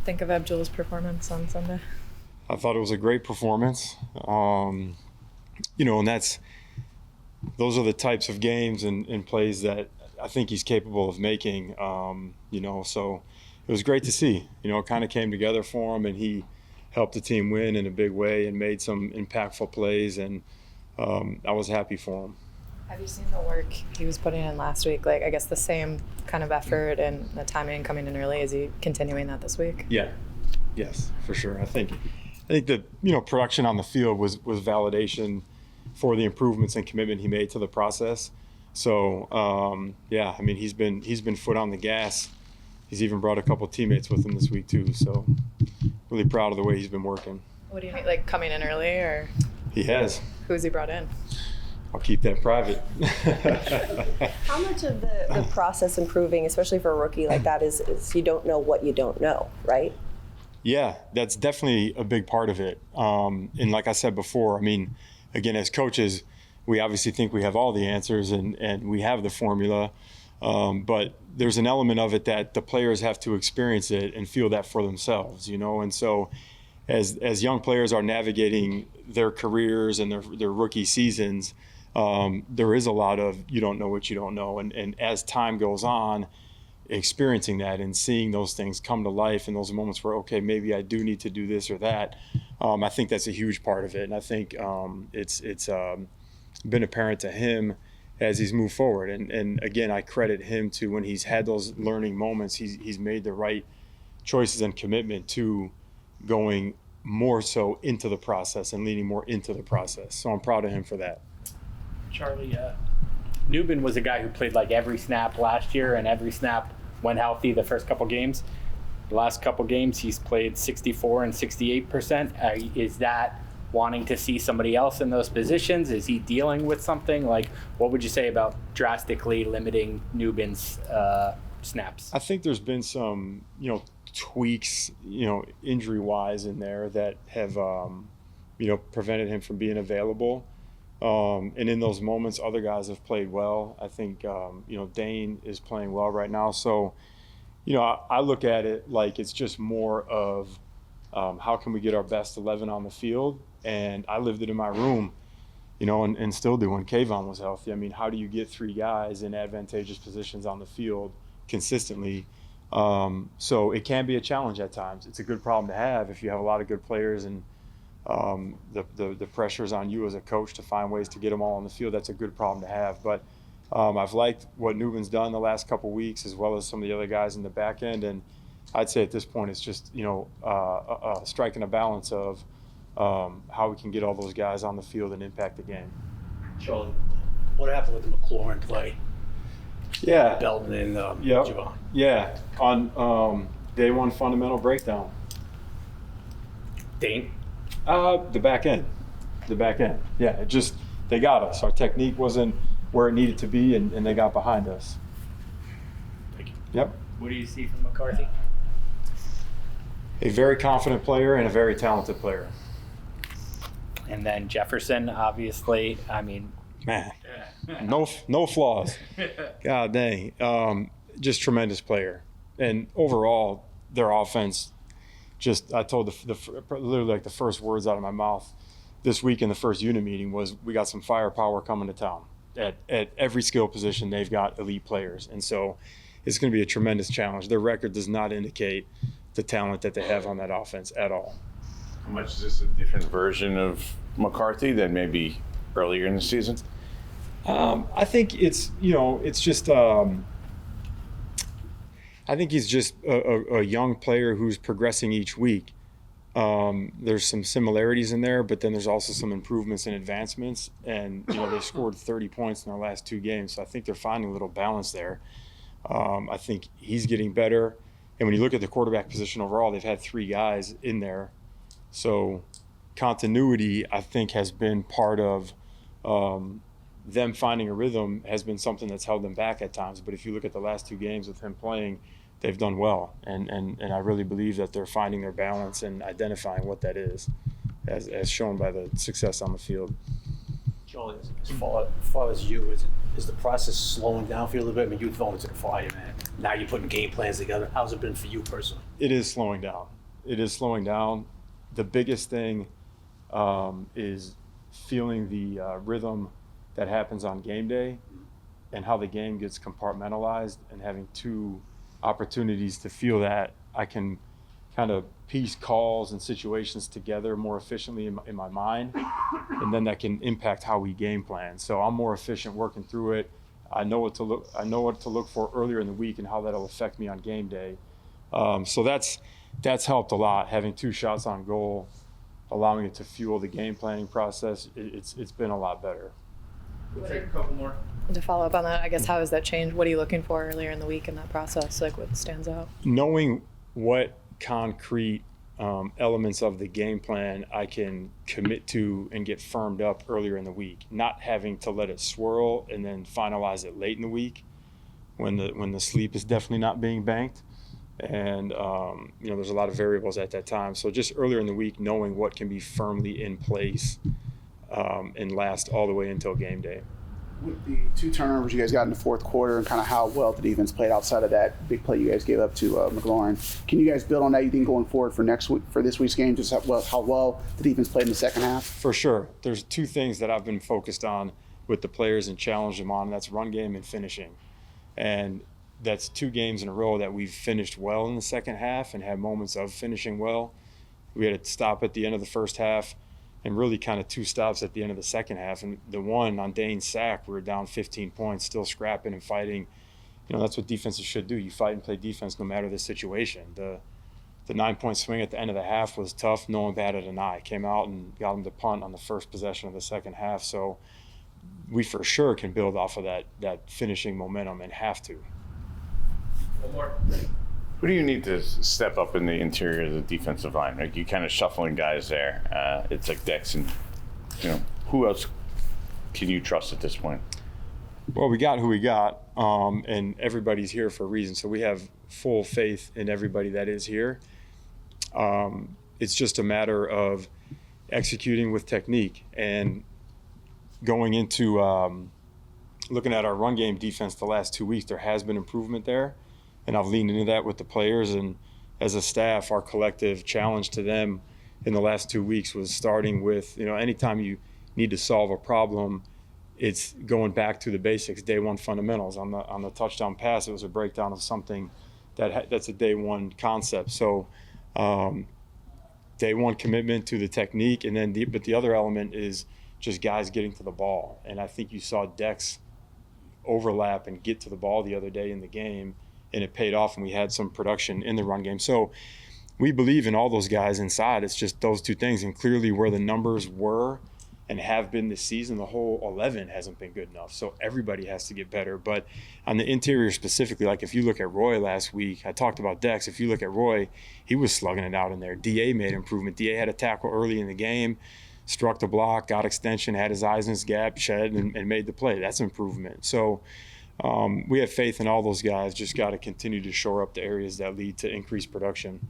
think of Abdul's performance on Sunday? I thought it was a great performance. And those are the types of games and plays that I think he's capable of making. So it was great to see. It kind of came together for him, and he helped the team win in a big way and made some impactful plays, and I was happy for him. Have you seen the work he was putting in last week? Like, I guess the same kind of effort and the timing coming in early. Is he continuing that this week? Yeah. Yes, for sure. I think the production on the field was validation for the improvements and commitment he made to the process. So he's been foot on the gas. He's even brought a couple teammates with him this week too. So really proud of the way he's been working. What do you mean, like coming in early, or? He has. Who's he brought in? I'll keep that private. How much of the process improving, especially for a rookie like that, is you don't know what you don't know, right? Yeah, that's definitely a big part of it. And like I said before, again, as coaches, we obviously think we have all the answers and we have the formula. But there's an element of it that the players have to experience it and feel that for themselves, And so as young players are navigating their careers and their rookie seasons, there is a lot of you don't know what you don't know. And as time goes on, experiencing that and seeing those things come to life in those moments where, okay, maybe I do need to do this or that, I think that's a huge part of it. And I think it's been apparent to him as he's moved forward. And again, I credit him to when he's had those learning moments, he's made the right choices and commitment to going more so into the process and leaning more into the process. So I'm proud of him for that. Charlie, Newman was a guy who played like every snap last year, and every snap when healthy the first couple games. The last couple games he's played 64 and 68%. Is that wanting to see somebody else in those positions? Is he dealing with something? Like, what would you say about drastically limiting Newman's snaps? I think there's been some, tweaks, injury-wise in there that have, prevented him from being available. And in those moments, other guys have played well. I think, Dane is playing well right now. So, I look at it like it's just more of how can we get our best 11 on the field? And I lived it in my room, and still do when Kayvon was healthy. How do you get three guys in advantageous positions on the field consistently? So it can be a challenge at times. It's a good problem to have if you have a lot of good players and the pressure's on you as a coach to find ways to get them all on the field. That's a good problem to have. But I've liked what Newman's done the last couple weeks, as well as some of the other guys in the back end. And I'd say at this point it's just, striking a balance of how we can get all those guys on the field and impact the game. Charlie, what happened with the McLaurin play? Yeah. Belton and Javon. Yeah, on day one fundamental breakdown. Dane? The back end. Yeah, they got us. Our technique wasn't where it needed to be, and they got behind us. Thank you. Yep. What do you see from McCarthy? A very confident player and a very talented player. And then Jefferson, obviously, Man, no flaws. God dang. Just tremendous player. And overall, their offense, I told literally like the first words out of my mouth this week in the first unit meeting was, we got some firepower coming to town. At every skill position, they've got elite players. And so it's going to be a tremendous challenge. Their record does not indicate the talent that they have on that offense at all. How much is this a different version of McCarthy than maybe earlier in the season? I think it's just I think he's just a young player who's progressing each week. There's some similarities in there, but then there's also some improvements and advancements. And, they scored 30 points in their last two games. So I think they're finding a little balance there. I think he's getting better. And when you look at the quarterback position overall, they've had three guys in there. So continuity, I think, has been part of them finding a rhythm has been something that's held them back at times. But if you look at the last two games with him playing, they've done well. And I really believe that they're finding their balance and identifying what that is, as shown by the success on the field. Charlie, as far as you, is the process slowing down for you a little bit? You thrown into the fire, man. Now you're putting game plans together. How's it been for you personally? It is slowing down. it is slowing down. The biggest thing is feeling the rhythm that happens on game day and how the game gets compartmentalized, and having 2 opportunities to feel that. I can kind of piece calls and situations together more efficiently in my mind, and then that can impact how we game plan. So I'm more efficient working through it. I know what to look for earlier in the week and how that'll affect me on game day. So that's helped a lot. Having 2 shots on goal, allowing it to fuel the game planning process, it's been a lot better. We'll take a couple more. To follow up on that, I guess, how has that changed? What are you looking for earlier in the week in that process? Like, what stands out? Knowing what concrete elements of the game plan I can commit to and get firmed up earlier in the week, not having to let it swirl and then finalize it late in the week when the sleep is definitely not being banked. And there's a lot of variables at that time. So just earlier in the week, knowing what can be firmly in place and last all the way until game day. With the 2 turnovers you guys got in the fourth quarter, and kind of how well the defense played outside of that big play you guys gave up to McLaurin, can you guys build on that, you think, going forward for this week's game, just how well the defense played in the second half? For sure. There's 2 things that I've been focused on with the players and challenged them on, and that's run game and finishing. And that's 2 games in a row that we've finished well in the second half and had moments of finishing well. We had a stop at the end of the first half, and really kind of 2 stops at the end of the second half. And the one on Dane's sack, we were down 15 points, still scrapping and fighting. That's what defenses should do. You fight and play defense no matter the situation. The 9-point swing at the end of the half was tough. No one batted an eye. Came out and got them to punt on the first possession of the second half. So we for sure can build off of that finishing momentum and have to. One more. Who do you need to step up in the interior of the defensive line? Like, you kind of shuffling guys there. It's like Dex and, who else can you trust at this point? Well, we got who we got, and everybody's here for a reason. So we have full faith in everybody that is here. It's just a matter of executing with technique and going into looking at our run game defense the last 2 weeks. There has been improvement there. And I've leaned into that with the players, and as a staff, our collective challenge to them in the last 2 weeks was starting with, anytime you need to solve a problem, it's going back to the basics, day 1 fundamentals. On the touchdown pass, it was a breakdown of something that's a day 1 concept. So day 1 commitment to the technique, and then but the other element is just guys getting to the ball. And I think you saw Dex overlap and get to the ball the other day in the game, and it paid off, and we had some production in the run game. So we believe in all those guys inside. It's just those 2 things, and clearly where the numbers were and have been this season, the whole 11 hasn't been good enough. So everybody has to get better. But on the interior specifically, like if you look at Roy last week, I talked about Dex. If you look at Roy, he was slugging it out in there. DA made improvement. DA had a tackle early in the game, struck the block, got extension, had his eyes in his gap, shed, and made the play. That's improvement. So we have faith in all those guys. Just got to continue to shore up the areas that lead to increased production.